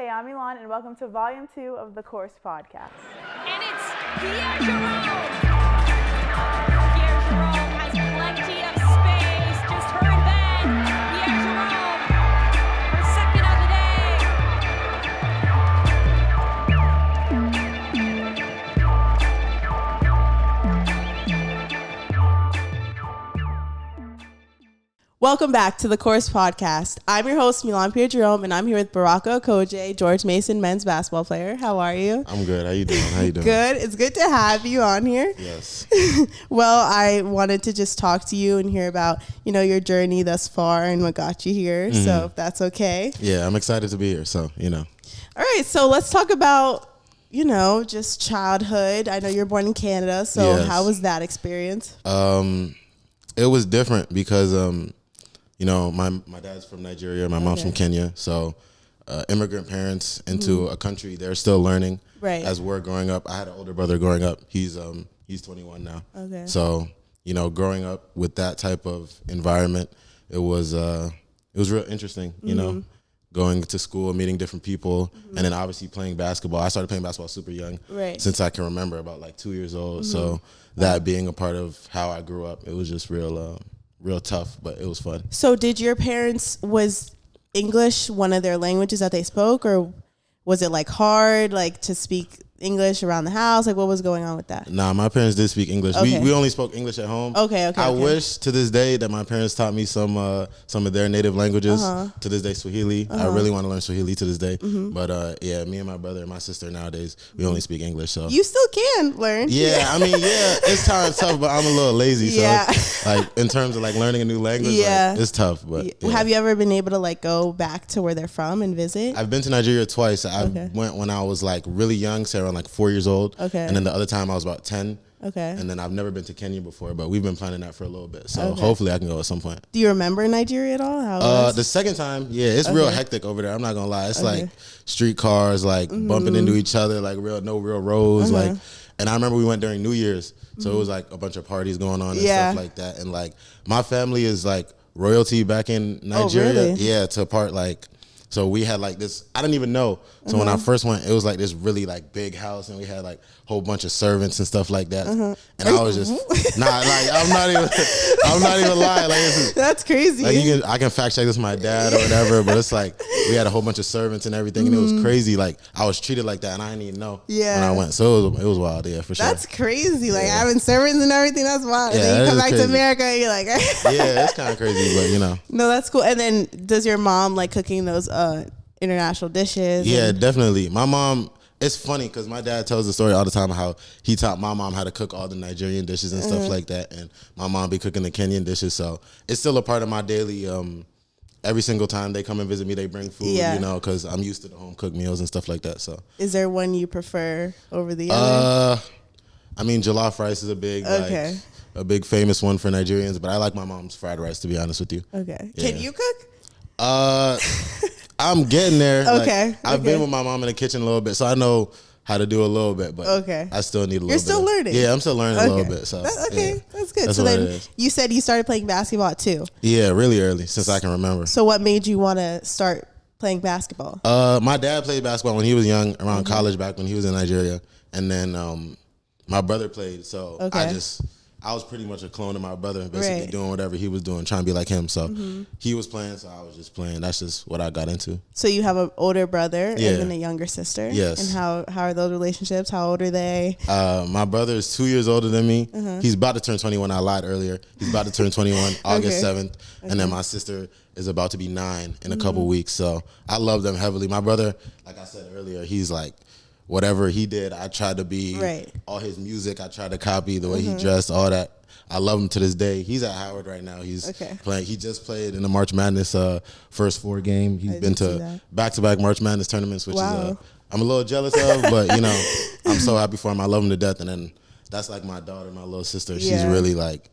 Hey, I'm Milan, and welcome to Volume 2 of the Course Podcast. And it's Pierre Jerome. Pierre Jerome has plenty of space. Just her and Ben. Pierre Jerome, her second of the Welcome back to the Course Podcast. I'm your host, Milan Pierre Jerome, and I'm here with Baraka Okojie, George Mason men's basketball player. How are you? I'm good. How you doing? Good. It's good to have you on here. Yes. Well, I wanted to just talk to you and hear about, your journey thus far and what got you here. Mm-hmm. So if that's okay. Yeah, I'm excited to be here. So, All right. So let's talk about, just childhood. I know you're born in Canada. So yes. How was that experience? It was different because, my dad's from Nigeria, my mom's from Kenya. So immigrant parents into a country, they're still learning. Right. As we're growing up. I had an older brother growing up. He's 21 now. Okay. So, growing up with that type of environment, it was real interesting, going to school, meeting different people, and then obviously playing basketball. I started playing basketball super young, right, since I can remember, about like 2 years old. So that being a part of how I grew up, it was just real tough, but it was fun. So did your parents, was English one of their languages that they spoke, or was it like hard, like to speak English around the house? Like what was going on with that? Nah, my parents did speak English. Okay. We only spoke English at home. Okay. I wish to this day that my parents taught me some of their native languages. To this day, Swahili. I really want to learn Swahili to this day. But me and my brother and my sister nowadays, we only speak English. So you still can learn. Yeah, it's tough, but I'm a little lazy. So like in terms of like learning a new language, it's tough. But have you ever been able to like go back to where they're from and visit? I've been to Nigeria twice. I went when I was like really young, so around like 4 years old. Okay. And then the other time I was about 10. Okay. And then I've never been to Kenya before, but we've been planning that for a little bit. So hopefully I can go at some point. Do you remember Nigeria at all? How the second time, it's real hectic over there. I'm not gonna lie. It's like street cars, like bumping into each other, like no real roads. Like, and I remember we went during New Year's, so it was like a bunch of parties going on and stuff like that. And like my family is like royalty back in Nigeria. Oh, really? Yeah, to a part like. So we had like this, I didn't even know. So when I first went, it was like this really like big house, and we had like a whole bunch of servants and stuff like that. And I was just, I'm not even lying. Like that's crazy. Like I can fact check this with my dad or whatever, but it's like we had a whole bunch of servants and everything, and it was crazy. Like I was treated like that, and I didn't even know when I went. So it was wild, for sure. That's crazy. Like having servants and everything, that's wild. Yeah, and then you come back crazy. to America, and you're like, yeah, it's kind of crazy, but No, that's cool. And then does your mom like cooking those international dishes? Yeah, definitely. My mom, it's funny because my dad tells the story all the time how he taught my mom how to cook all the Nigerian dishes and stuff like that, and my mom be cooking the Kenyan dishes. So it's still a part of my daily. Every single time they come and visit me, they bring food. Because I'm used to the home cooked meals and stuff like that. So is there one you prefer over the other? Jollof rice is a big a big famous one for Nigerians, but I like my mom's fried rice, to be honest with you. Okay, can you cook? I'm getting there. Okay. Like, I've been with my mom in the kitchen a little bit, so I know how to do a little bit, but I still need a little bit. You're still learning? Yeah, I'm still learning a little bit. So that's good. That's so then it is. You said you started playing basketball too? Yeah, really early, since I can remember. So what made you want to start playing basketball? My dad played basketball when he was young, around college, back when he was in Nigeria. And then my brother played, so I was pretty much a clone of my brother, basically doing whatever he was doing, trying to be like him. So he was playing, so I was just playing. That's just what I got into. So you have an older brother and then a younger sister? Yes. And how are those relationships? How old are they? My brother is 2 years older than me. He's about to turn 21. I lied earlier. He's about to turn 21 August 7th. And then my sister is about to be 9 in a couple weeks. So I love them heavily. My brother, like I said earlier, he's like, whatever he did, I tried to be all his music. I tried to copy the way he dressed, all that. I love him to this day. He's at Howard right now. He's playing. He just played in the March Madness first 4 game. He's been to back-to-back March Madness tournaments, which is I'm a little jealous of, but I'm so happy for him. I love him to death. And then that's like my daughter, my little sister. She's really like,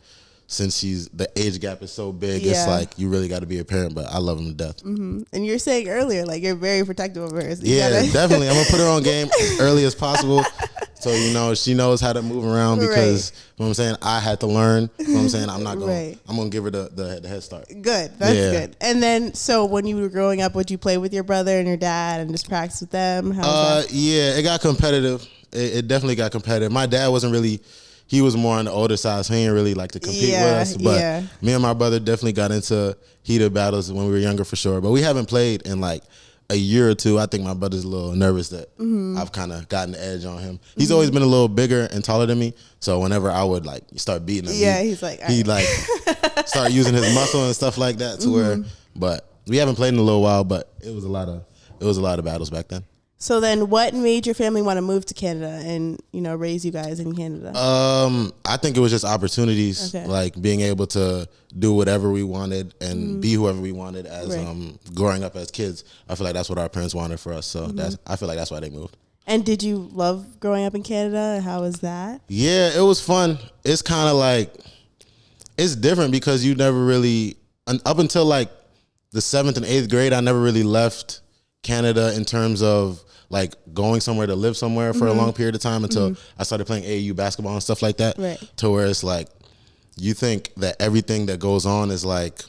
since the age gap is so big, it's like you really got to be a parent, but I love him to death. And you're saying earlier, like you're very protective of her. So definitely. I'm going to put her on game as early as possible So, she knows how to move around because, you know what I'm saying, I had to learn. You know what I'm saying? I'm not going I'm going to give her the head start. Good. That's good. And then, so when you were growing up, would you play with your brother and your dad and just practice with them? How was that? Yeah, it got competitive. It definitely got competitive. My dad wasn't really, he was more on the older side, so he didn't really like to compete with us. But me and my brother definitely got into heated battles when we were younger for sure. But we haven't played in like a year or two. I think my brother's a little nervous that I've kind of gotten the edge on him. He's always been a little bigger and taller than me, so whenever I would like start beating him, he's like, he'd like start using his muscle and stuff like that to where. But we haven't played in a little while, but it was a lot of battles back then. So then, what made your family want to move to Canada and raise you guys in Canada? I think it was just opportunities, like being able to do whatever we wanted and be whoever we wanted as growing up as kids. I feel like that's what our parents wanted for us. So I feel like that's why they moved. And did you love growing up in Canada? How was that? Yeah, it was fun. It's kind of like, it's different because you never really, up until like the 7th and 8th grade, I never really left Canada in terms of like going somewhere to live somewhere for a long period of time until I started playing AAU basketball and stuff like that. Right. To where it's like, you think that everything that goes on is like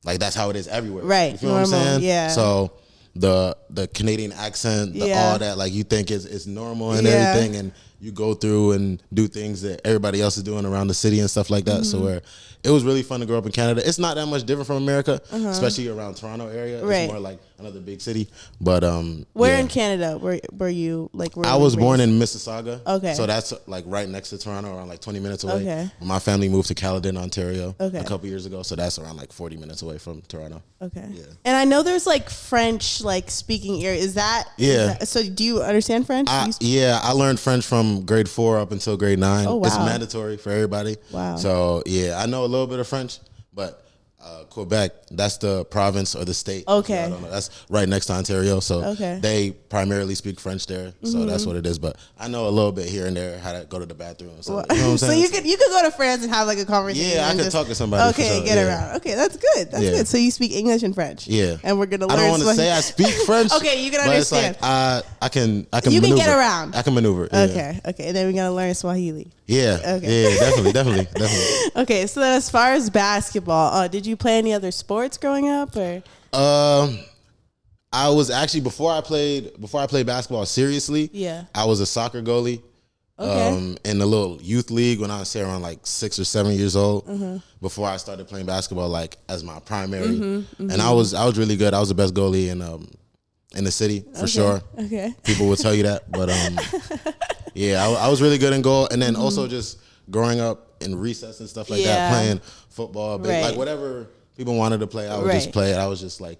that's how it is everywhere. Right. You feel what I'm saying? Yeah. So the Canadian accent, all that, like you think is normal and everything, and you go through and do things that everybody else is doing around the city and stuff like that. So where it was really fun to grow up in Canada. It's not that much different from America, especially around Toronto area. It's more like another big city. But where in Canada were you like? I was born in Mississauga. Okay. So that's like right next to Toronto, around like 20 minutes away. Okay. My family moved to Caledon, Ontario a Okay. couple years ago. So that's around like 40 minutes away from Toronto. Okay. Yeah. And I know there's like French like speaking area. Is that? Yeah. So do you understand French? I learned French from grade 4 up until grade 9. Oh, wow. It's mandatory for everybody. Wow. So yeah, I know a little bit of French, but Quebec, that's the province or the state. Okay. I don't know. That's right next to Ontario. So they primarily speak French there. So that's what it is. But I know a little bit here and there how to go to the bathroom. So, you know what I'm So saying? you could go to France and have like a conversation. Yeah, I could talk to somebody. Okay, for sure. get around. Okay, that's good. That's good. So you speak English and French. Yeah. And we're gonna learn. I don't want to say I speak French. Okay, you can but understand. It's like I can You maneuver. can get around. I can maneuver. Yeah. Okay. And then we're gonna learn Swahili. Yeah. Okay. Yeah, definitely. Okay, so then as far as basketball, did you play any other sports growing up, or? I was actually before I played basketball seriously. Yeah. I was a soccer goalie. Okay. In the little youth league when I was say around like 6 or 7 years old. Before I started playing basketball like as my primary, and I was really good. I was the best goalie in the city for sure. Okay. People will tell you that, but yeah, I was really good in goal, and then also just growing up in recess and stuff like that, playing football, like whatever people wanted to play, I would just play it. I was just like,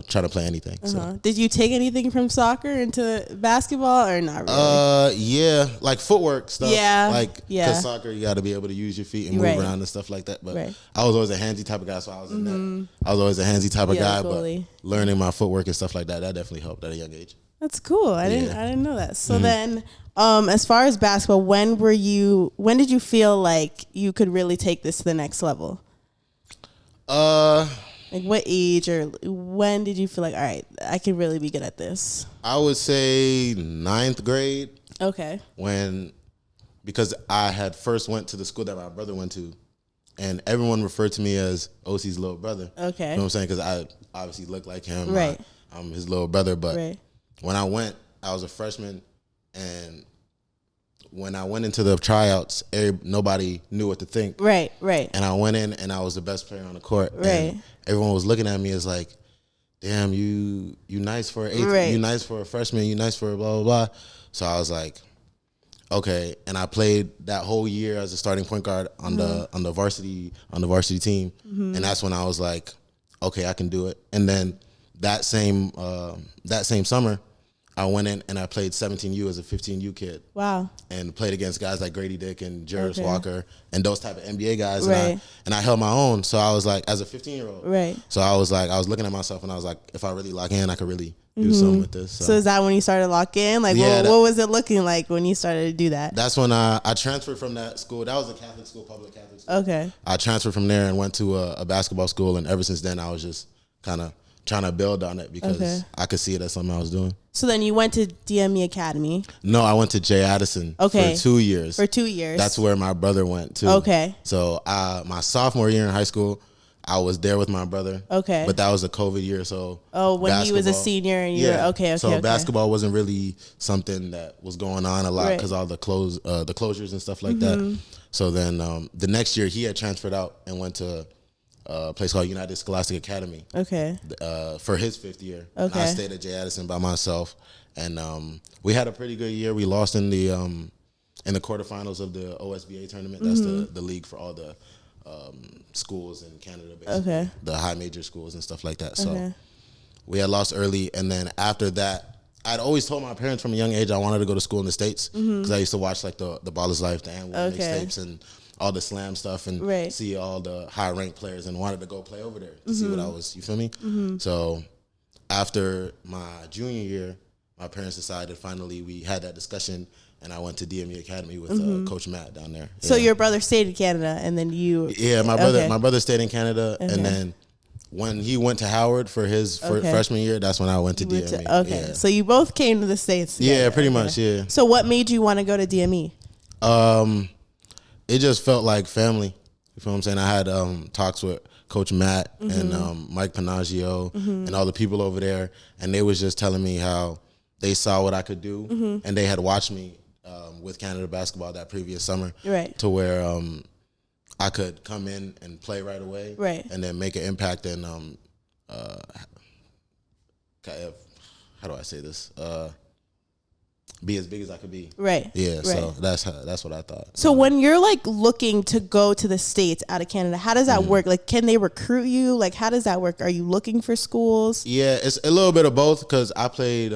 try to play anything. So. Did you take anything from soccer into basketball or not really? Yeah, like footwork stuff. Yeah, like because soccer, you got to be able to use your feet and move around and stuff like that. But I was always a handsy type of guy, so I was in that. I was always a handsy type of guy, goalie. But learning my footwork and stuff like that definitely helped at a young age. That's cool. I didn't know that. So then, as far as basketball, when did you feel like you could really take this to the next level? Like what age or when did you feel like, all right, I could really be good at this? I would say 9th grade. Okay. Because I had first went to the school that my brother went to, and everyone referred to me as OC's little brother. Okay. You know what I'm saying? Because I obviously look like him. Right. I'm his little brother. But when I went, I was a freshman, and when I went into the tryouts, nobody knew what to think. Right. And I went in, and I was the best player on the court. Right. And everyone was looking at me as like, damn, you nice for an 8th, you nice for a freshman, you nice for a blah, blah, blah. So I was like, okay. And I played that whole year as a starting point guard on the varsity team. And that's when I was like, okay, I can do it. And then that same summer, I went in and I played 17U as a 15U kid. Wow. And played against guys like Grady Dick and Jarvis Walker and those type of NBA guys. Right. And I held my own. So I was like, as a 15-year-old. Right. So I was looking at myself and I was like, if I really lock in, I could really do something with this. So is that when you started to lock in? Like, what was it looking like when you started to do that? That's when I transferred from that school. That was a Catholic school, public Catholic school. Okay. I transferred from there and went to a basketball school. And ever since then, I was just kind of trying to build on it because I could see it as something I was doing. So then you went to DME Academy. No, I went to J. Addison for 2 years. For 2 years. That's where my brother went too. Okay. So my sophomore year in high school, I was there with my brother. Okay. But that was a COVID year, so when he was a senior and you were okay. So basketball wasn't really something that was going on a lot because all the closures and stuff like that. So then the next year he had transferred out and went to a place called United Scholastic Academy. Okay. For his 5th year. Okay. And I stayed at J. Addison by myself, and we had a pretty good year. We lost in the quarterfinals of the OSBA tournament. That's the league for all the schools in Canada, basically. The high major schools and stuff like that. So we had lost early, and then after that, I'd always told my parents from a young age I wanted to go to school in the States because I used to watch like the Ballers Life, the Annual mixtapes, and all the slam stuff, and see all the high ranked players, and wanted to go play over there to see what I was. You feel me? So after my junior year, my parents decided finally we had that discussion. And I went to DME Academy with Coach Matt down there. So your brother stayed in Canada, and then you... Yeah, my brother stayed in Canada, and then when he went to Howard for his freshman year, that's when I went to DME. So you both came to the States together. Yeah, pretty much, yeah. So what made you want to go to DME? It just felt like family. You feel what I'm saying? I had talks with Coach Matt and Mike Panaggio and all the people over there, and they was just telling me how they saw what I could do, and they had watched me with Canada basketball that previous summer, to where I could come in and play right away, and then make an impact and how do I say this? Be as big as I could be. Yeah. So that's what I thought. So when you're like looking to go to the States out of Canada, how does that work? Like, can they recruit you? Like, how does that work? Are you looking for schools? Yeah, it's a little bit of both because I played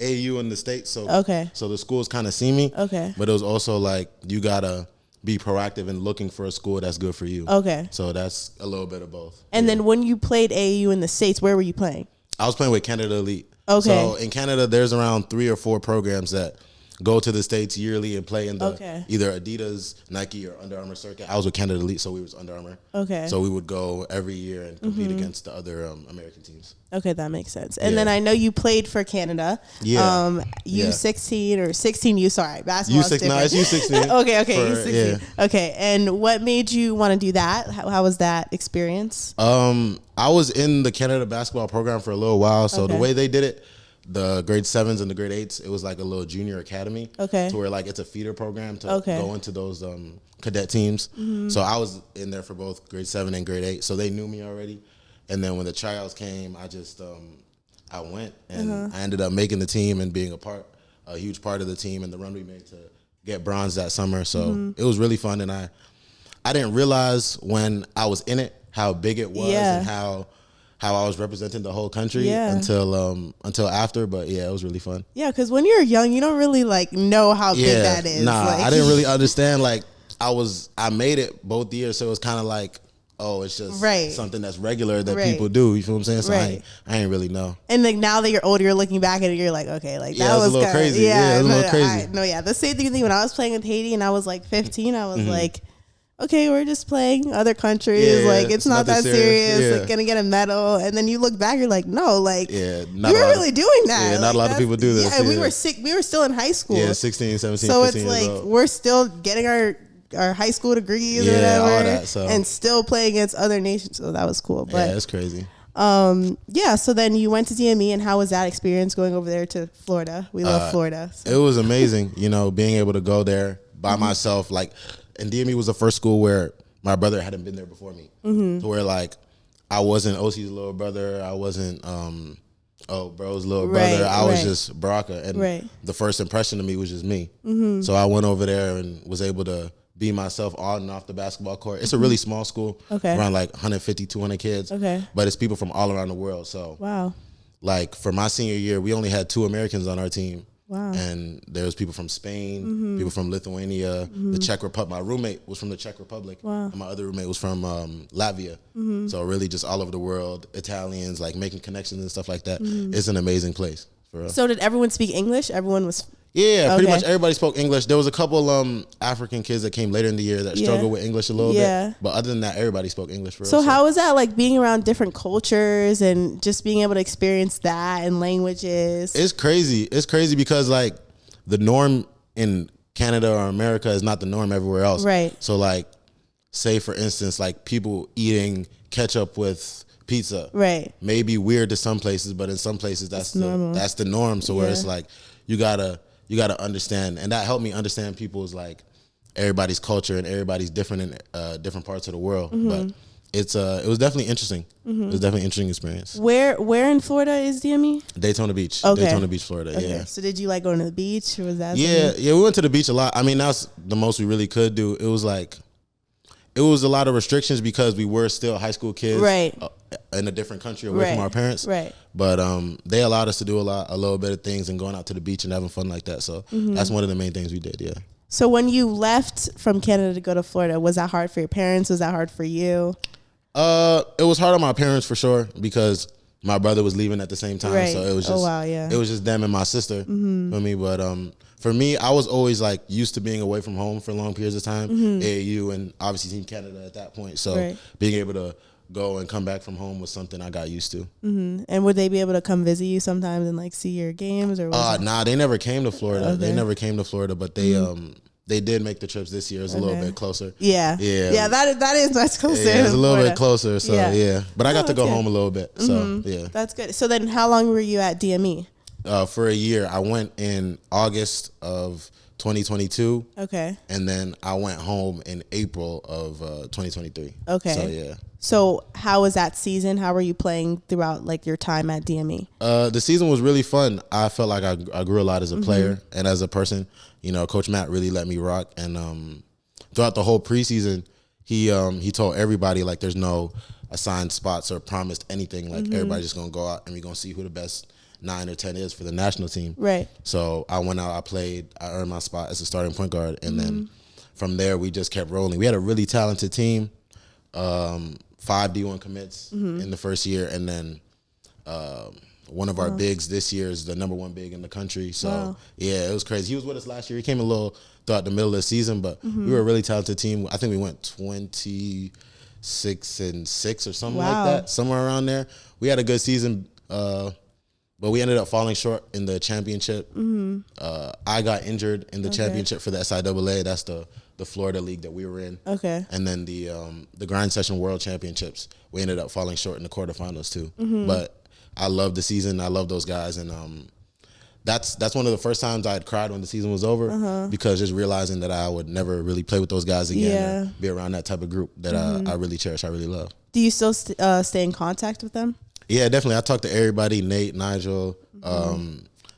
AU in the States, so so the schools kind of see me. But it was also like you gotta be proactive in looking for a school that's good for you. So that's a little bit of both. And then when you played AAU in the States, where were you playing? I was playing with Canada Elite. So in Canada, there's around 3 or 4 programs that go to the States yearly and play in the either Adidas, Nike, or Under Armour circuit. I was with Canada Elite, so we was Under Armour. So we would go every year and compete against the other American teams. That makes sense. And then I know you played for Canada. U16 or 16U, sorry. Basketball is different. No, it's U16. U16. Okay, and what made you want to do that? How was that experience? I was in the Canada basketball program for a little while, so the way they did it, the grade 7s and the grade 8s, it was like a little junior academy. To where like it's a feeder program to go into those cadet teams. So I was in there for both grade 7 and grade 8, so they knew me already. And then when the tryouts came, I just I went and I ended up making the team and being a huge part of the team and the run we made to get bronze that summer. So it was really fun, and I didn't realize when I was in it how big it was and how I was representing the whole country until after. But yeah, it was really fun. Yeah, because when you're young, you don't really like know how big that is. I didn't really understand. Like I made it both years, so it was kind of like, oh, it's just something that's regular that people do. You feel what I'm saying? So I ain't really know. And like now that you're older, you're looking back at it, you're like, okay, like that was a little crazy. Yeah, it was a little crazy. The same thing with me when I was playing with Haiti and I was like 15. I was like, okay, we're just playing other countries. Like, it's not that serious. Like, gonna get a medal. And then you look back, you're like, no, like, you were really doing that. Yeah, not a lot of people do this. Yeah, we were sick. We were still in high school. Yeah, 16, 17, so 15 it's like, old. We're still getting our high school degrees or whatever. All that, and still playing against other nations. So that was cool. But, yeah, it's crazy. So then you went to DME, and how was that experience going over there to Florida? We love Florida. So. It was amazing, being able to go there by myself. Like, and DME was the first school where my brother hadn't been there before me. To where like I wasn't OC's little brother. I wasn't bro's little brother. I was just Baraka. And the first impression of me was just me. So I went over there and was able to be myself on and off the basketball court. It's a really small school, around like 150, 200 kids. But it's people from all around the world. So like for my senior year, we only had 2 Americans on our team. And there was people from Spain, people from Lithuania, the Czech Republic. My roommate was from the Czech Republic, and my other roommate was from Latvia. So really just all over the world, Italians, like making connections and stuff like that. It's an amazing place. For real. So did everyone speak English? Everyone was Yeah, pretty Okay. much everybody spoke English. There was a couple African kids that came later in the year that struggled with English a little bit. But other than that, everybody spoke English for real. So how is that like being around different cultures and just being able to experience that and languages? It's crazy. It's crazy because like the norm in Canada or America is not the norm everywhere else. Right. So like, say for instance, like people eating ketchup with pizza. Right. May be weird to some places, but in some places that's the norm. So where it's like you gotta understand, and that helped me understand people's like everybody's culture and everybody's different in different parts of the world. But it was definitely interesting. It was definitely an interesting experience. Where in Florida is DME? Daytona Beach. Okay. Daytona Beach, Florida. Okay. Yeah. So did you like going to the beach or was that? Yeah, something? yeah, we went to the beach a lot. I mean, that's the most we really could do. It was a lot of restrictions because we were still high school kids, Right. In a different country away from our parents, Right. But they allowed us to do a little bit of things and going out to the beach and having fun like that. So that's one of the main things we did. Yeah. So when you left from Canada to go to Florida, was that hard for your parents? Was that hard for you? It was hard on my parents for sure because my brother was leaving at the same time. Right. So it was Oh, just wow, yeah. it was just them and my sister for me. But for me, I was always like used to being away from home for long periods of time. AAU and obviously Team Canada at that point. So Right. being able to go and come back from home was something I got used to. And would they be able to come visit you sometimes and like see your games or? Nah, they never came to Florida. Okay. They never came to Florida, but they did make the trips this year. It's a little bit closer. Yeah. Yeah. Yeah. That is much closer. Yeah, it's to a little Florida. bit closer. So Yeah. yeah, but I got to go okay. home a little bit. So yeah. That's good. So then, how long were you at DME? For a year. I went in August of 2022. Okay. And then I went home in April of 2023. Okay. So yeah. So how was that season? How were you playing throughout like your time at DME? The season was really fun. I felt like I grew a lot as a player and as a person. You know, Coach Matt really let me rock. And throughout the whole preseason, he told everybody like there's no assigned spots or promised anything. Like everybody's just gonna go out and we're gonna see who the best 9 or 10 is for the national team. Right. So I went out, I played, I earned my spot as a starting point guard, and then from there we just kept rolling. We had a really talented team, 5 D1 commits in the first year, and then one of our bigs this year is the number 1 big in the country. So yeah, it was crazy. He was with us last year. He came a little throughout the middle of the season, but we were a really talented team. I think we went 26-6 or something like that, somewhere around there. We had a good season. But we ended up falling short in the championship. I got injured in the championship for the SIAA. That's the Florida league that we were in. Okay. And then the Grind Session World Championships, we ended up falling short in the quarterfinals too. But I love the season. I love those guys, and that's one of the first times I had cried when the season was over because just realizing that I would never really play with those guys again or be around that type of group that I really cherish. I really love. Do you still stay in contact with them? Yeah, definitely. I talk to everybody, Nate, Nigel.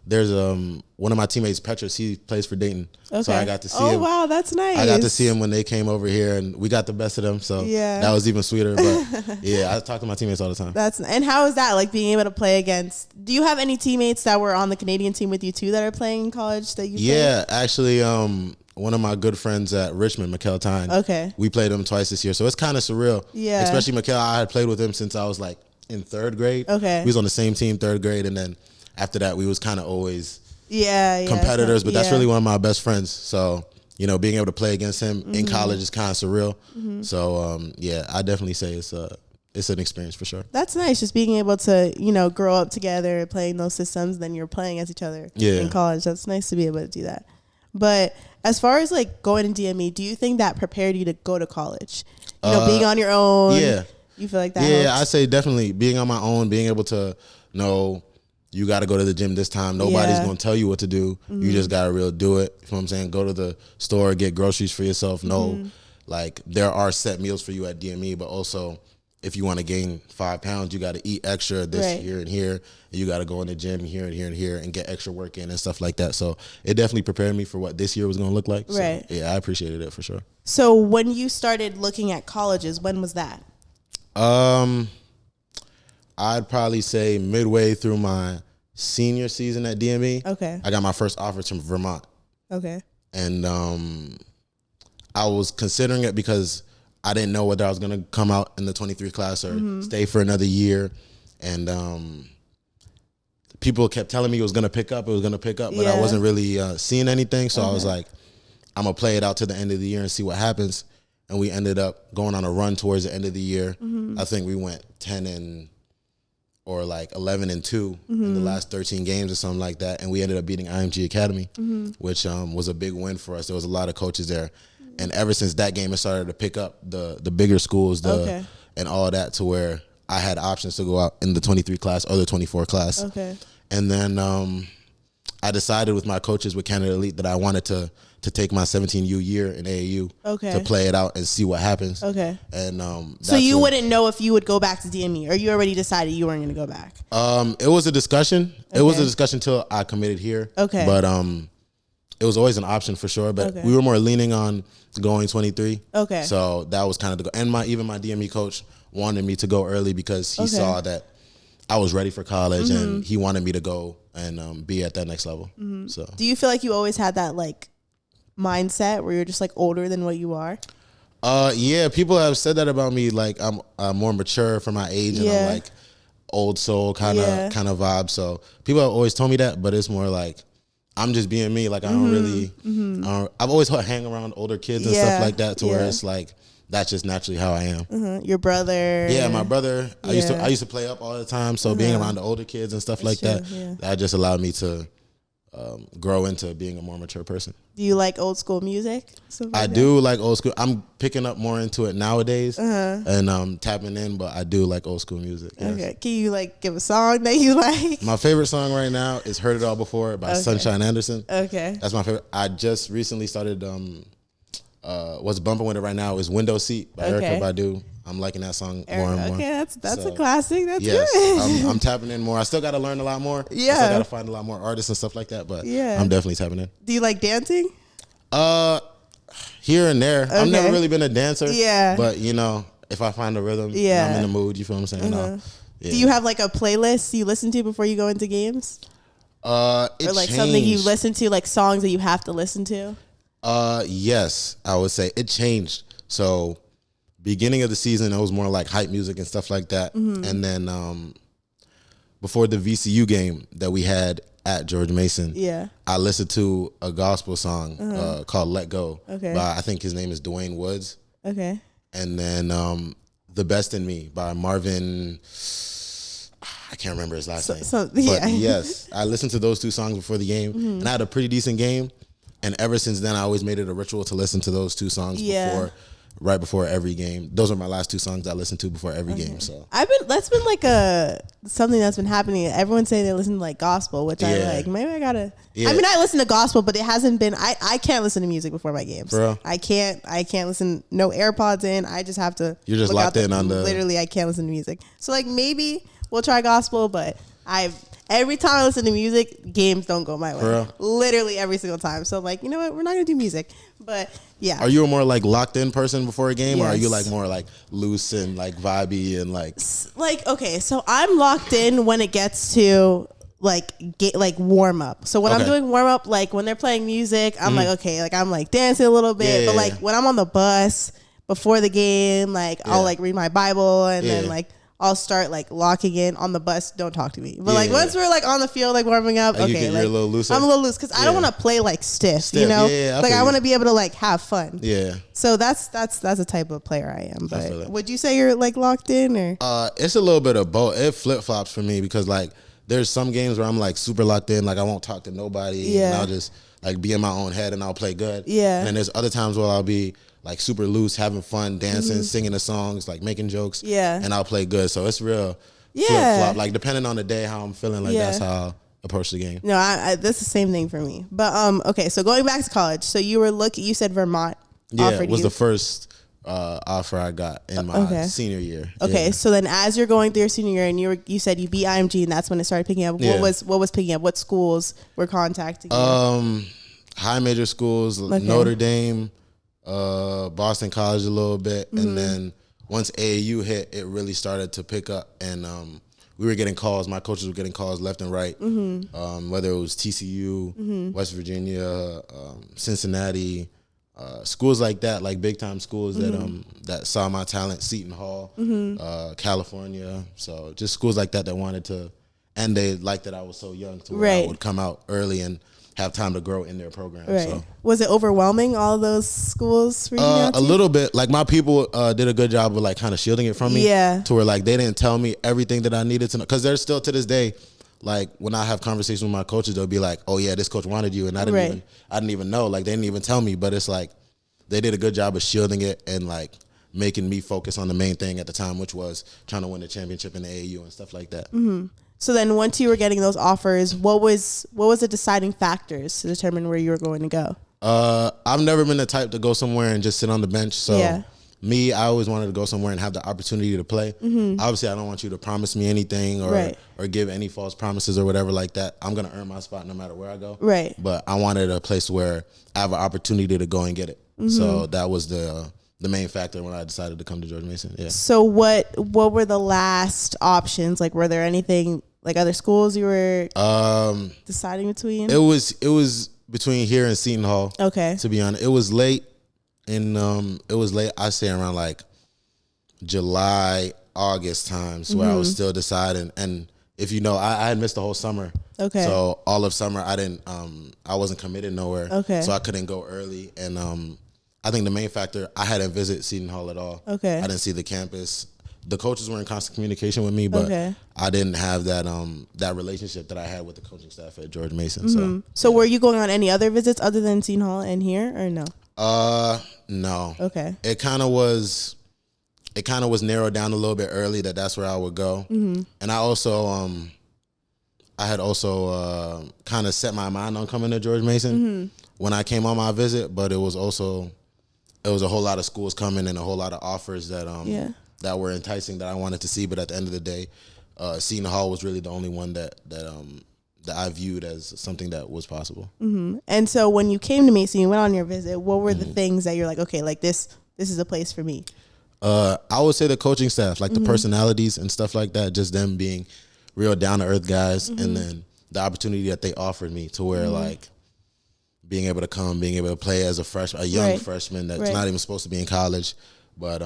There's one of my teammates, Petrus, he plays for Dayton. Okay. So I got to see him. Oh, wow, that's nice. I got to see him when they came over here, and we got the best of them. So that was even sweeter. But yeah, I talk to my teammates all the time. And how is that, like being able to play against? Do you have any teammates that were on the Canadian team with you too that are playing in college that you Yeah, actually, one of my good friends at Richmond, Mikkel Tyne. Okay. We played him twice this year, so it's kind of surreal. Yeah. Especially Mikkel, I had played with him since I was like in 3rd grade. Okay. We was on the same team 3rd grade, and then after that, we was kind of always yeah competitors, but that's really one of my best friends. So, you know, being able to play against him in college is kind of surreal. So, yeah, I definitely say it's an experience for sure. That's nice, just being able to, you know, grow up together, playing those systems, then you're playing against each other in college. That's nice to be able to do that. But as far as like going to DME, do you think that prepared you to go to college? You know, being on your own. Yeah. You feel like that helps? I say definitely being on my own, being able to know you got to go to the gym this time. Nobody's going to tell you what to do. You just got to really do it. You know what I'm saying? Go to the store, get groceries for yourself. No, like there are set meals for you at DME, but also if you want to gain 5 pounds, you got to eat extra this here and here. And you got to go in the gym here and here and here and get extra work in and stuff like that. So it definitely prepared me for what this year was going to look like. Right. So, yeah, I appreciated it for sure. So when you started looking at colleges, when was that? I'd probably say midway through my senior season at DME. Okay. I got my first offer from Vermont. Okay. And I was considering it because I didn't know whether I was going to come out in the 23 class or stay for another year. And people kept telling me it was gonna pick up, but I wasn't really seeing anything. So I was like, I'm gonna play it out to the end of the year and see what happens. And we ended up going on a run towards the end of the year. I think we went 11-2 in the last 13 games or something like that. And we ended up beating IMG Academy, which was a big win for us. There was a lot of coaches there. And ever since that game, it started to pick up the bigger schools and all that, to where I had options to go out in the 23 class or the 24 class. Okay. And then I decided with my coaches with Canada Elite that I wanted to take my 17U year in AAU to play it out and see what happens. Okay. And so you wouldn't know if you would go back to DME, or you already decided you weren't going to go back? It was a discussion. Okay. It was a discussion till I committed here. Okay. But it was always an option for sure. But we were more leaning on going 23. Okay. So that was kind of the goal. And even my DME coach wanted me to go early because he saw that I was ready for college, and he wanted me to go and be at that next level. So, do you feel like you always had that like mindset where you're just like older than what you are? Yeah, people have said that about me. Like I'm more mature for my age, and I'm like old soul kind of vibe. So people have always told me that, but it's more like I'm just being me. Like I don't really. I've always hang around older kids and stuff like that, to where it's like that's just naturally how I am. Your brother? Yeah, my brother. I used to play up all the time, so being around the older kids and stuff like that, that just allowed me to grow into being a more mature person. Do you like old school music? I do like old school. I'm picking up more into it nowadays and tapping in, but I do like old school music. Yes. Okay, can you like give a song that you like? My favorite song right now is "Heard It All Before" by Sunshine Anderson. Okay, that's my favorite. I just recently started. What's bumping with it right now is "Window Seat" by Erykah Badu. I'm liking that song more and more. Okay, that's a classic. That's good. I'm tapping in more. I still got to learn a lot more. Yeah, I still got to find a lot more artists and stuff like that. But I'm definitely tapping in. Do you like dancing? Here and there. I've never really been a dancer. Yeah, but you know, if I find a rhythm, I'm in the mood. You feel what I'm saying? Do you have like a playlist you listen to before you go into games? Or like something you listen to, like songs that you have to listen to? Yes, I would say it changed. So beginning of the season, it was more like hype music and stuff like that. And then before the VCU game that we had at George Mason, I listened to a gospel song called "Let Go" by, I think his name is Dwayne Woods. Okay. And then "The Best in Me" by Marvin. I can't remember his last name. But yes, I listened to those two songs before the game, and I had a pretty decent game. And ever since then, I always made it a ritual to listen to those two songs right before every game. Those are my last two songs I listen to before every game. So that's been like something that's been happening. Everyone's saying they listen to like gospel, which I like. Maybe I gotta. Yeah. I mean, I listen to gospel, but it hasn't been. I can't listen to music before my games. Bro. I can't listen. No AirPods in. I just have to. You're just locked in on the. Literally, I can't listen to music. So like maybe we'll try gospel, but every time I listen to music, games don't go my way. Literally every single time. So I'm like, you know what? We're not going to do music. But yeah. Are you a more like locked in person before a game? Yes. Or are you like more like loose and like vibey and like. Like, okay. So I'm locked in when it gets to like warm up. So when I'm doing warm up, like when they're playing music, I'm like, okay, like I'm like dancing a little bit. But like when I'm on the bus before the game, like I'll like read my Bible and then like I'll start like locking in on the bus. Don't talk to me. But like once we're like on the field, like warming up, like, okay, you're a little looser. I'm a little loose because I don't want to play like stiff, you know. Like I want to be able to like have fun. Yeah. So that's the type of player I am. But would you say you're like locked in or? It's a little bit of both. It flip flops for me because like there's some games where I'm like super locked in, like I won't talk to nobody. Yeah. And I'll just like be in my own head and I'll play good. Yeah. And then there's other times where I'll be like super loose, having fun, dancing, singing the songs, like making jokes. Yeah. And I'll play good. So it's real flip flop. Like depending on the day, how I'm feeling, like that's how I'll approach the game. No, that's the same thing for me. But okay, so going back to college, so you said Vermont offered was the first offer I got in my senior year. Okay, so then as you're going through your senior year and you said you beat IMG and that's when it started picking up. What was picking up? What schools were contacting you? High major schools, Notre Dame, Boston College a little bit, and then once AAU hit, it really started to pick up, and we were getting calls. My coaches were getting calls left and right, whether it was TCU, West Virginia, Cincinnati, schools like that, like big time schools that saw my talent. Seton Hall, California, so just schools like that wanted to. and they liked that I was so young to where I would come out early and have time to grow in their program. Right. So. Was it overwhelming, all those schools reaching out to a you? little bit. Like my people did a good job of like kind of shielding it from me. Yeah. To where like they didn't tell me everything that I needed to know. Because there's still to this day, like when I have conversations with my coaches, they'll be like, "Oh yeah, this coach wanted you," and I didn't even know. Like they didn't even tell me. But it's like they did a good job of shielding it and like making me focus on the main thing at the time, which was trying to win the championship in the AAU and stuff like that. Mm-hmm. So then once you were getting those offers, what was the deciding factors to determine where you were going to go? I've never been the type to go somewhere and just sit on the bench. So I always wanted to go somewhere and have the opportunity to play. Mm-hmm. Obviously, I don't want you to promise me anything or give any false promises or whatever like that. I'm going to earn my spot no matter where I go. Right. But I wanted a place where I have an opportunity to go and get it. Mm-hmm. So that was the main factor when I decided to come to George Mason. Yeah. So what were the last options? Like, were there anything like other schools you were deciding between? It was between here and Seton Hall. Okay. To be honest, it was late, and I say around like July, August times where I was still deciding. And if you know, I had missed the whole summer. Okay. So all of summer I wasn't committed nowhere. Okay. So I couldn't go early, and I think the main factor, I hadn't visited Seton Hall at all. Okay. I didn't see the campus. The coaches were in constant communication with me, but I didn't have that relationship that I had with the coaching staff at George Mason. Mm-hmm. So were you going on any other visits other than Seton Hall and here, or no? No. Okay. It kind of was narrowed down a little bit early that's where I would go. Mm-hmm. And I also I had also kind of set my mind on coming to George Mason when I came on my visit, but it was a whole lot of schools coming and a whole lot of offers that that were enticing that I wanted to see. But at the end of the day, Seton Hall was really the only one that I viewed as something that was possible. Mm-hmm. And so when you came to Mason, you went on your visit, what were the things that you're like, okay, like this is a place for me? I would say the coaching staff, like the personalities and stuff like that, just them being real down-to-earth guys, and then the opportunity that they offered me to where like being able to play as a young freshman that's not even supposed to be in college, but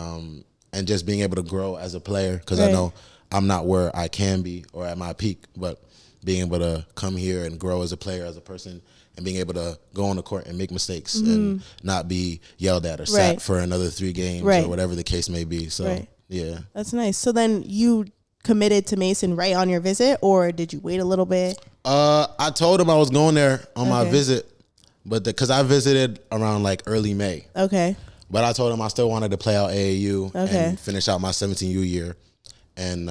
and just being able to grow as a player, because I know I'm not where I can be or at my peak, but being able to come here and grow as a player, as a person, and being able to go on the court and make mistakes and not be yelled at or sat for another 3 games or whatever the case may be. So, yeah. That's nice. So then you committed to Mason right on your visit, or did you wait a little bit? I told him I was going there on my visit, but because I visited around like early May. Okay. But I told him I still wanted to play out AAU and finish out my 17U year. And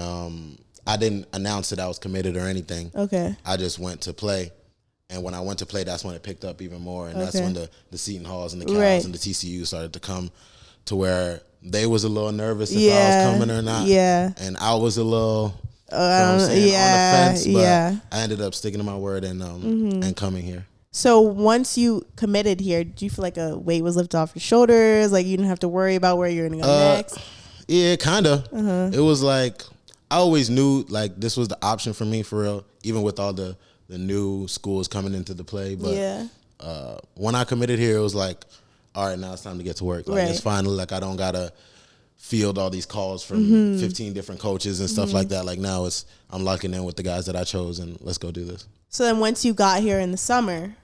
I didn't announce that I was committed or anything. Okay. I just went to play. And when I went to play, that's when it picked up even more. And that's when the Seton Halls and the Cals and the TCU started to come to where they was a little nervous if I was coming or not. Yeah. And I was a little on the fence. But I ended up sticking to my word and coming here. So once you committed here, did you feel like a weight was lifted off your shoulders? Like you didn't have to worry about where you're going to go next? Yeah, kind of. It was like I always knew like this was the option for me for real, even with all the new schools coming into the play. But when I committed here, it was like, all right, now it's time to get to work. Like it's finally like I don't got to field all these calls from 15 different coaches and stuff like that. Like now I'm locking in with the guys that I chose and let's go do this. So then once you got here in the summer,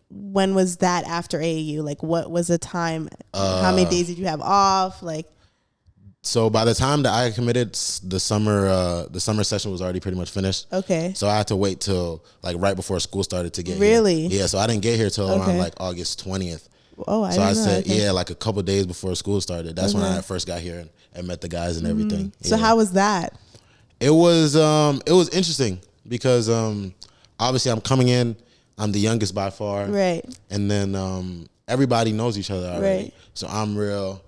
when was that after AAU? Like what was the time? How many days did you have off? Like, so by the time that I committed, the summer session was already pretty much finished. Okay. So I had to wait till like right before school started to get here. Really? Yeah. So I didn't get here till around like August 20th. Oh, I said, like a couple days before school started. That's when I first got here and met the guys and everything. So how was that? It was interesting because obviously I'm coming in. I'm the youngest by far. Right. And then everybody knows each other already. Right. So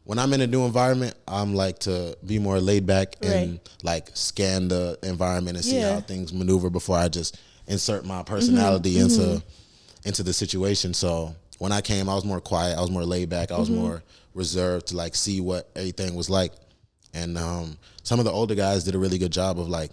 when I'm in a new environment, I'm like to be more laid back and like scan the environment and see how things maneuver before I just insert my personality into the situation. So when I came, I was more quiet. I was more laid back. I was more reserved to like see what everything was like. And some of the older guys did a really good job of like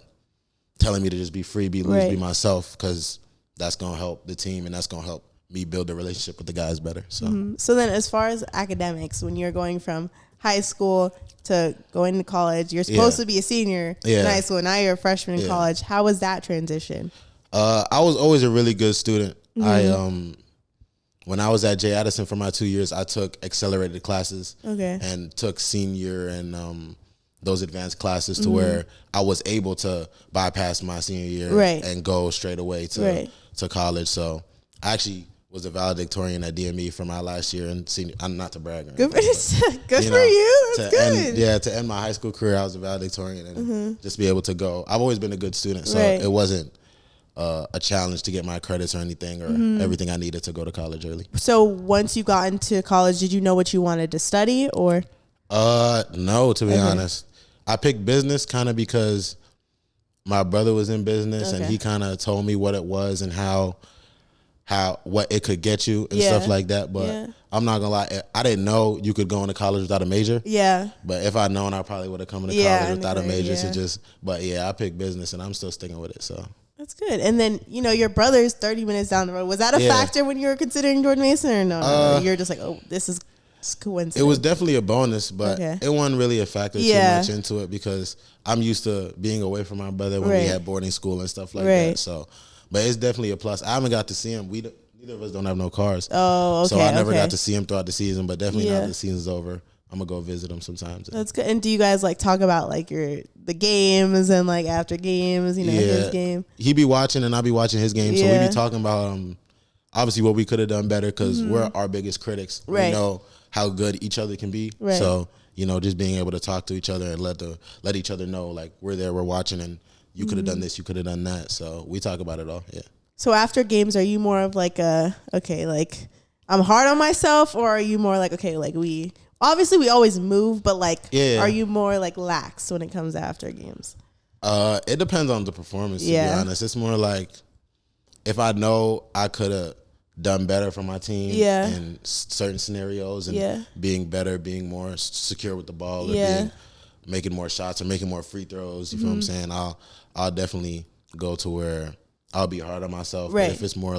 telling me to just be free, be loose, be myself, because that's going to help the team and that's going to help me build a relationship with the guys better. So So then as far as academics, when you're going from high school to going to college. You're supposed to be a senior in high school. Now you're a freshman in college. How was that transition? I was always a really good student. When I was at J. Addison for my 2 years, I took accelerated classes and took senior and those advanced classes to where I was able to bypass my senior year and go straight away to college. So I actually was a valedictorian at DME for my last year and senior. I'm not to brag. Good for you. That's good. To end my high school career, I was a valedictorian and just be able to go. I've always been a good student, so it wasn't a challenge to get my credits or anything or everything I needed to go to college early. So once you got into college, did you know what you wanted to study or? No, to be honest. I picked business kind of because my brother was in business and he kind of told me what it was and what it could get you and stuff like that. But I'm not gonna lie, I didn't know you could go into college without a major. Yeah. But if I'd known, I probably would have come into college without a major. I picked business and I'm still sticking with it. So that's good. And then, your brother's 30 minutes down the road. Was that a factor when you were considering Jordan Mason or no? You're just like, oh, this is coincidence. It was definitely a bonus, but it wasn't really a factor too much into it because I'm used to being away from my brother when we had boarding school and stuff like that. So, but it's definitely a plus. I haven't got to see him. Neither of us don't have no cars. Oh, okay. So I never got to see him throughout the season, but definitely now that the season's over, I'm gonna go visit him sometimes. That's good. And do you guys talk about the games and after games, his game? He be watching and I be watching his game. So we be talking about obviously what we could have done better because we're our biggest critics. We know how good each other can be. So, just being able to talk to each other and let each other know we're there, we're watching and you could have done this, you could have done that. So we talk about it all. Yeah. So after games, are you more of I'm hard on myself, or are you more we obviously we always move, but are you more lax when it comes to after games? It depends on the performance, to be honest. It's more if I know I could have done better for my team in certain scenarios and being better, being more secure with the ball, or making more shots or making more free throws, you feel what I'm saying? I'll definitely go to where I'll be hard on myself. But if it's more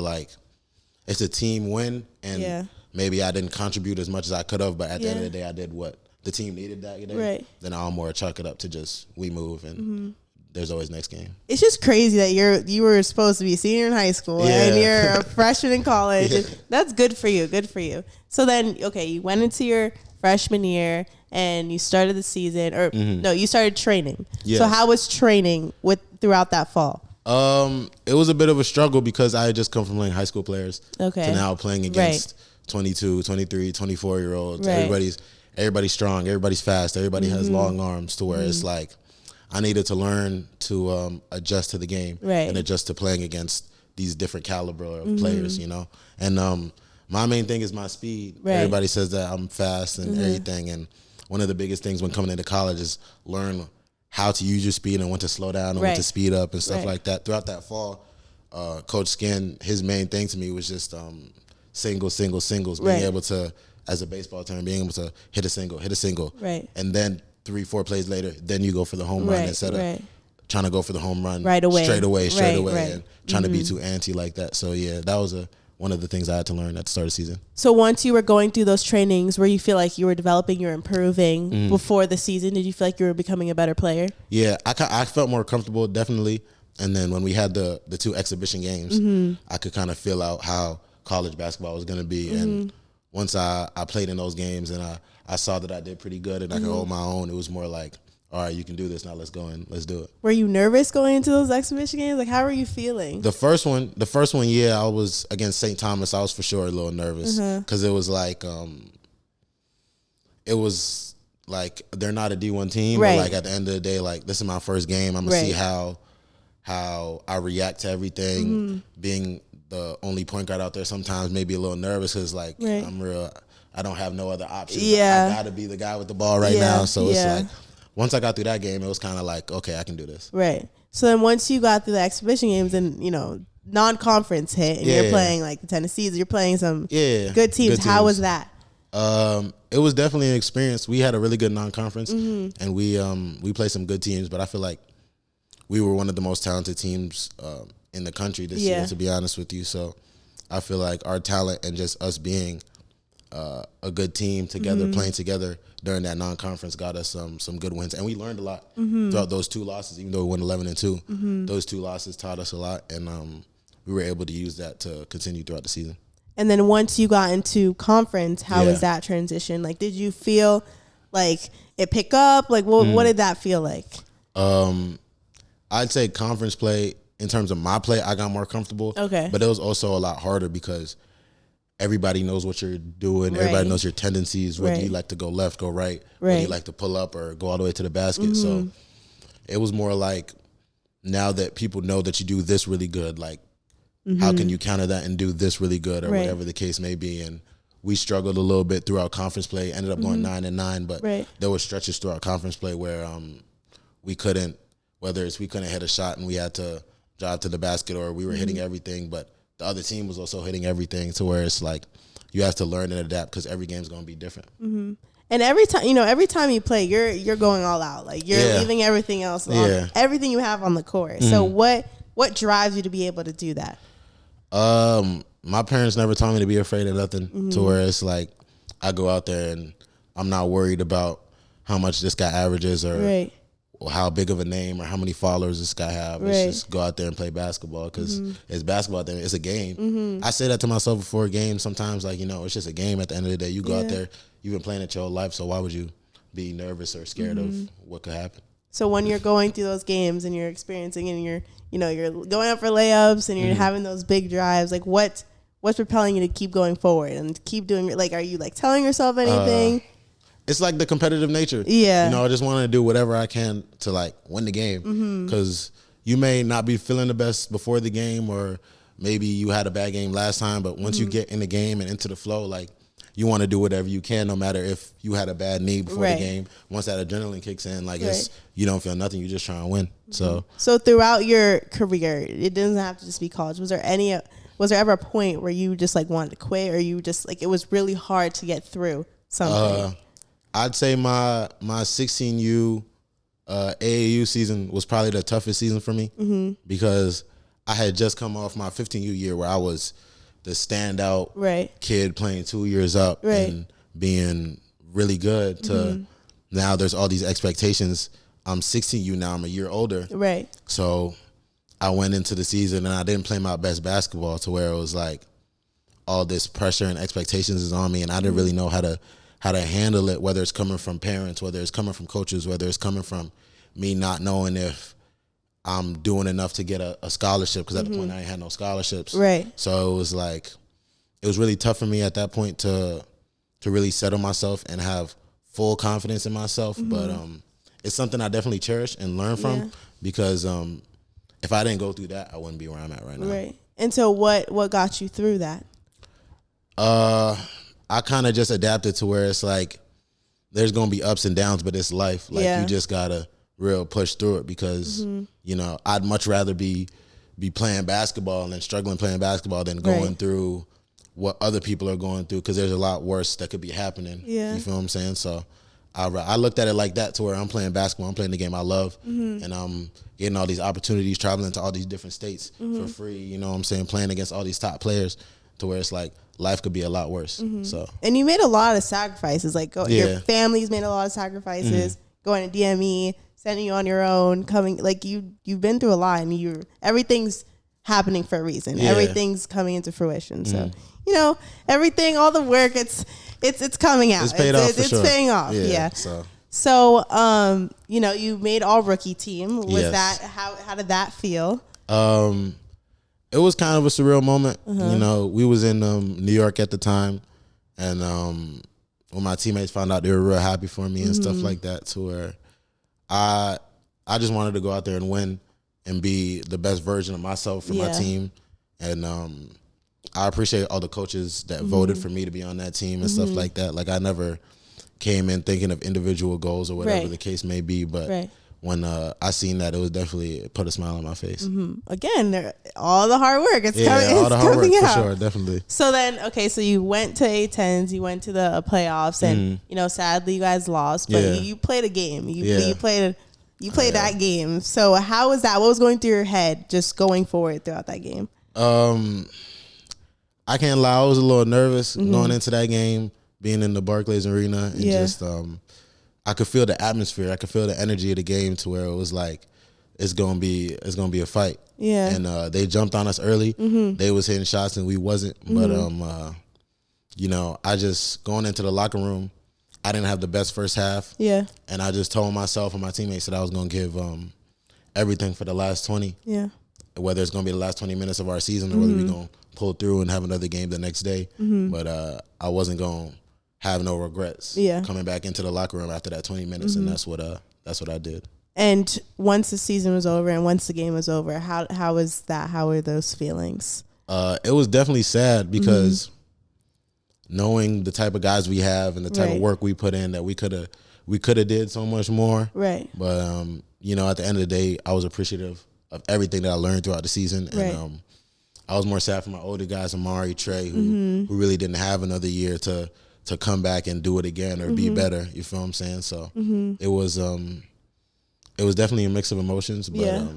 it's a team win and maybe I didn't contribute as much as I could have, but at the end of the day I did what the team needed that day, then I'll more chalk it up to just we move and there's always next game. It's just crazy that you were supposed to be a senior in high school and you're a freshman in college. That's good for you. Good for you. So then, you went into your freshman year and you started the season, or no, you started training. Yes. So how was training throughout that fall? It was a bit of a struggle because I had just come from playing high school players to now playing against 22, 23, 24-year-olds. Everybody's strong. Everybody's fast. Everybody has long arms to where it's I needed to learn to adjust to the game and adjust to playing against these different caliber of players, And my main thing is my speed. Everybody says that I'm fast and everything. And one of the biggest things when coming into college is learn how to use your speed and when to slow down and when to speed up and stuff like that. Throughout that fall, Coach Skin, his main thing to me was just singles, being able to, as a baseball term, being able to hit a single. And then 3-4 plays later, then you go for the home run instead of trying to go for the home run straight away and trying to be too anti like that. So, that was one of the things I had to learn at the start of the season. So once you were going through those trainings where you feel like you were developing, you're improving before the season, did you feel like you were becoming a better player? Yeah, I felt more comfortable, definitely. And then when we had the 2 exhibition games, I could kind of feel out how college basketball was going to be. And once I played in those games and I saw that I did pretty good and I could hold my own, it was more all right, you can do this now. Let's go and let's do it. Were you nervous going into those exhibition games? How were you feeling? The first one, I was against St. Thomas. I was for sure a little nervous because it was they're not a D1 team. But at the end of the day, this is my first game. I'm gonna see how I react to everything. Being the only point guard out there, sometimes maybe a little nervous because I don't have no other options. I got to be the guy with the ball right now. So it's once I got through that game, it was kind of okay, I can do this. Right. So then once you got through the exhibition games and, non-conference hit and you're playing the Tennessees, you're playing some good teams. How was that? It was definitely an experience. We had a really good non-conference and we played some good teams, but I feel like we were one of the most talented teams in the country this year, to be honest with you. So I feel like our talent and just us being a good team together, playing together during that non-conference got us some good wins, and we learned a lot throughout those 2 losses. Even though we won 11-2, those 2 losses taught us a lot, and we were able to use that to continue throughout the season. And then once you got into conference, how was that transition? Like, did you feel like it pick up? Like, what did that feel like? I'd say conference play, in terms of my play, I got more comfortable. Okay. But it was also a lot harder because everybody knows what you're doing. Right. Everybody knows your tendencies, whether you like to go left, go right, whether you like to pull up or go all the way to the basket. So it was more like, now that people know that you do this really good, like, how can you counter that and do this really good, or whatever the case may be. And we struggled a little bit throughout conference play, ended up going 9-9, but there were stretches throughout conference play where we couldn't, whether it's we couldn't hit a shot and we had to drive to the basket, or we were hitting everything, but the other team was also hitting everything, to where it's like you have to learn and adapt because every game's going to be different. And every time you play, you're going all out. Like, you're leaving everything else on, everything you have on the court. So what drives you to be able to do that? My parents never taught me to be afraid of nothing, to where it's like I go out there and I'm not worried about how much this guy averages, or how big of a name, or how many followers this guy have. It's just go out there and play basketball, because it's basketball out there. It's a game. I say that to myself before a game sometimes, like, it's just a game at the end of the day. You go out there, you've been playing it your whole life, so why would you be nervous or scared of what could happen? So when you're going through those games and you're experiencing, and you're going up for layups and you're having those big drives, like, what's propelling you to keep going forward and keep doing it? Like, are you like telling yourself anything? It's like the competitive nature. Yeah. I just want to do whatever I can to, like, win the game, because you may not be feeling the best before the game, or maybe you had a bad game last time, but once you get in the game and into the flow, like, you want to do whatever you can, no matter if you had a bad knee before the game. Once that adrenaline kicks in, like, you don't feel nothing. You just trying to win. So throughout your career, it doesn't have to just be college. Was there ever a point where you just, like, wanted to quit, or you just, like, it was really hard to get through something? I'd say my 16U AAU season was probably the toughest season for me, because I had just come off my 15U year where I was the standout kid playing 2 years up and being really good, to now there's all these expectations. I'm 16U now. I'm a year older. So I went into the season and I didn't play my best basketball, to where it was like all this pressure and expectations is on me, and I didn't really know how to handle it, whether it's coming from parents, whether it's coming from coaches, whether it's coming from me not knowing if I'm doing enough to get a scholarship, because at the point I ain't had no scholarships. So it was like, it was really tough for me at that point to really settle myself and have full confidence in myself. But it's something I definitely cherish and learn from, because if I didn't go through that, I wouldn't be where I'm at right now. And so what got you through that? I kind of just adapted to where it's like, there's going to be ups and downs, but it's life. Like, you just got to real push through it, because, I'd much rather be playing basketball and struggling playing basketball than going through what other people are going through, because there's a lot worse that could be happening. You feel what I'm saying? So I looked at it like that, to where I'm playing basketball, I'm playing the game I love, and I'm getting all these opportunities, traveling to all these different states for free, you know what I'm saying, playing against all these top players, to where it's like, life could be a lot worse. So, and you made a lot of sacrifices. Like, your family's made a lot of sacrifices. Going to DME, sending you on your own, coming, like, you've been through a lot, and everything's happening for a reason. Everything's coming into fruition. So, everything, all the work, it's coming out. It's paid off. It's paying off. So, you made All-Rookie Team. Was that how did that feel? It was kind of a surreal moment. We was in New York at the time, and when my teammates found out, they were real happy for me and stuff like that, to where I just wanted to go out there and win and be the best version of myself for my team. And I appreciate all the coaches that voted for me to be on that team and stuff like that. Like, I never came in thinking of individual goals or whatever the case may be, but when I seen that, it put a smile on my face. Again, all the hard work. It's coming, all the hard work, out. for sure, definitely. So then, so you went to A10s, you went to the playoffs, and sadly you guys lost, but you played a game. You played that game. So how was that? What was going through your head just going forward throughout that game? I can't lie, I was a little nervous going into that game. being in the Barclays Arena and just I could feel the atmosphere. I could feel the energy of the game to where it was like it's gonna be a fight. Yeah. And they jumped on us early. They was hitting shots and we wasn't. But you know, I just going into the locker room, I didn't have the best first half. Yeah. And I just told myself and my teammates that I was gonna give everything for the last 20. Yeah. Whether it's gonna be the last 20 minutes of our season or whether we're gonna pull through and have another game the next day. But I wasn't gonna have no regrets coming back into the locker room after that 20 minutes, and that's what I did. And once the season was over and once the game was over, how was that? How were those feelings? It was definitely sad because knowing the type of guys we have and the type of work we put in, that we could have did so much more. Right. But you know, at the end of the day, I was appreciative of everything that I learned throughout the season, and I was more sad for my older guys, Amari, Trey, who really didn't have another year to come back and do it again or be better. You feel what I'm saying? So it was definitely a mix of emotions, but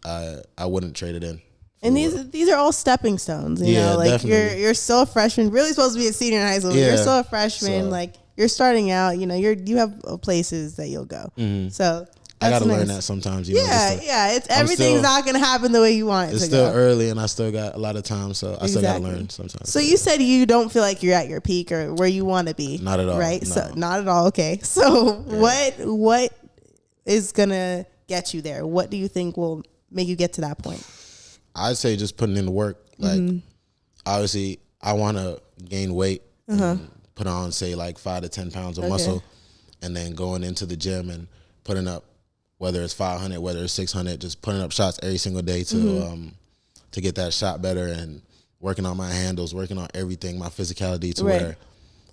I wouldn't trade it in. And these are all stepping stones, you know. Like definitely. You're still a freshman, really supposed to be a senior in high school. You're still a freshman, like you're starting out. You know, you have places that you'll go. So I gotta learn that sometimes. You know, it's everything's not gonna happen the way you want it to go. It's still early, and I still got a lot of time, so I still gotta learn sometimes. So you said you don't feel like you're at your peak or where you want to be. Not at all. Right? No. So not at all. Okay. So what is gonna get you there? What do you think will make you get to that point? I'd say just putting in the work. Like, obviously, I want to gain weight, and put on, say, like 5 to 10 pounds of muscle, and then going into the gym and putting up, whether it's 500, whether it's 600, just putting up shots every single day to get that shot better, and working on my handles, working on everything, my physicality to where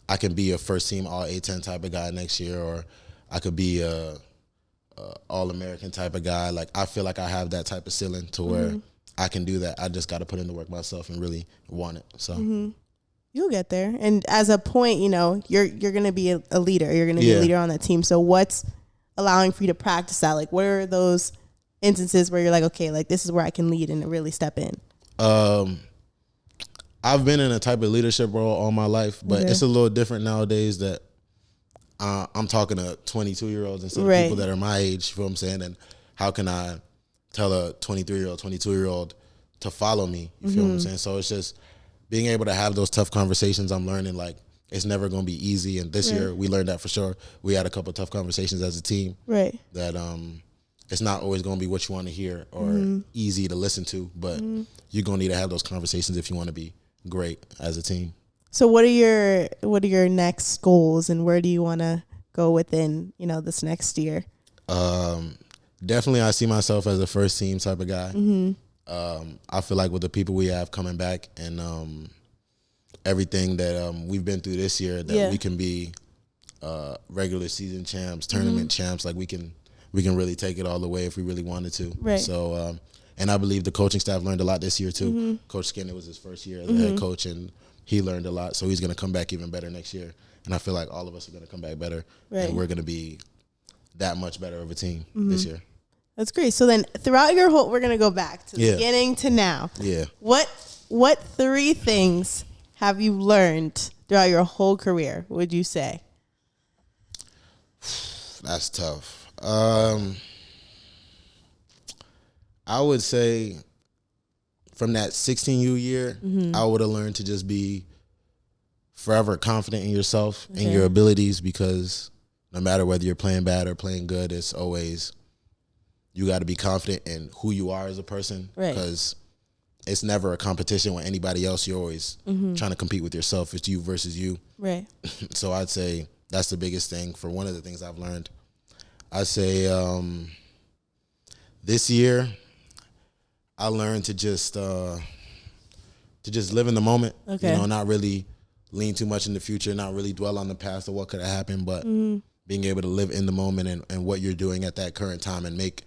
I can be a first team all A10 type of guy next year, or I could be a All-American type of guy. Like, I feel like I have that type of ceiling to where I can do that. I just got to put in the work myself and really want it. So you'll get there. And as a point, you know, you're going to be a leader. You're going to be a leader on that team. So what's allowing for you to practice that? Like, what are those instances where you're like, okay, like this is where I can lead and really step in? I've been in a type of leadership role all my life, but it's a little different nowadays that I'm talking to 22-year-olds instead of people that are my age, you feel what I'm saying? And how can I tell a 23-year-old, 22-year-old to follow me, you feel what I'm saying? So it's just being able to have those tough conversations. I'm learning, like, it's never going to be easy. And this year, we learned that for sure. We had a couple of tough conversations as a team. Right. That it's not always going to be what you want to hear or easy to listen to, but you're going to need to have those conversations if you want to be great as a team. So what are your next goals, and where do you want to go within, you know, this next year? Definitely, I see myself as a first team type of guy. I feel like with the people we have coming back and everything that we've been through this year, that we can be regular season champs, tournament champs. Like we can really take it all the way if we really wanted to. Right. So, and I believe the coaching staff learned a lot this year too. Coach Skinner was his first year as a head coach, and he learned a lot. So he's going to come back even better next year. And I feel like all of us are going to come back better, and we're going to be that much better of a team this year. That's great. So then throughout your whole, we're going to go back to the beginning to now. Yeah. What 3 things have you learned throughout your whole career, would you say? That's tough. I would say from that 16U year, I would have learned to just be forever confident in yourself and your abilities, because no matter whether you're playing bad or playing good, it's always, you got to be confident in who you are as a person, because it's never a competition with anybody else. You're always trying to compete with yourself. It's you versus you. Right. So I'd say that's the biggest thing for one of the things I've learned. I'd say this year I learned to just live in the moment. Okay. You know, not really lean too much in the future, not really dwell on the past or what could have happened, but being able to live in the moment and what you're doing at that current time, and make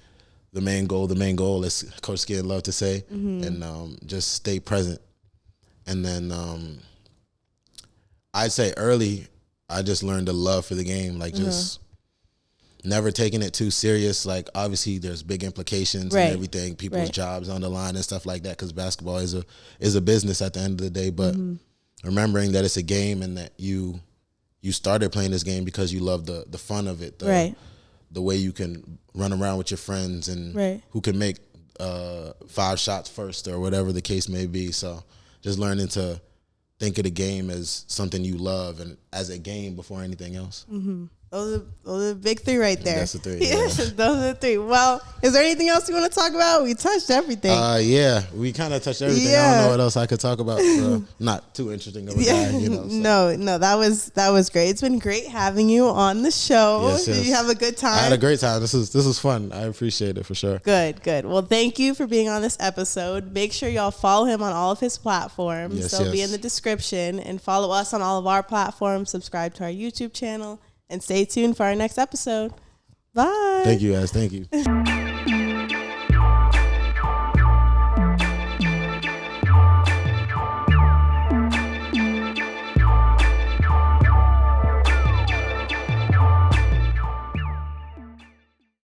the main goal, as Coach Skin loved to say, and just stay present. And then I'd say early, I just learned a love for the game, like just never taking it too serious. Like, obviously there's big implications and everything, people's jobs on the line and stuff like that, because basketball is a business at the end of the day, but remembering that it's a game and that you you started playing this game because you love the fun of it, the way you can run around with your friends and who can make 5 shots first or whatever the case may be. So just learning to think of the game as something you love and as a game before anything else. Mm-hmm. Those are the big 3 right there. That's the 3. Yeah. Those are the 3. Well, is there anything else you want to talk about? We touched everything. Yeah, we kind of touched everything. I don't know what else I could talk about. Not too interesting of a guy, you know. So. No, that was great. It's been great having you on the show. Yes. Did you have a good time? I had a great time. This was fun. I appreciate it for sure. Good. Well, thank you for being on this episode. Make sure y'all follow him on all of his platforms. Yes, They'll be in the description, and follow us on all of our platforms. Subscribe to our YouTube channel. And stay tuned for our next episode. Bye. Thank you, guys. Thank you.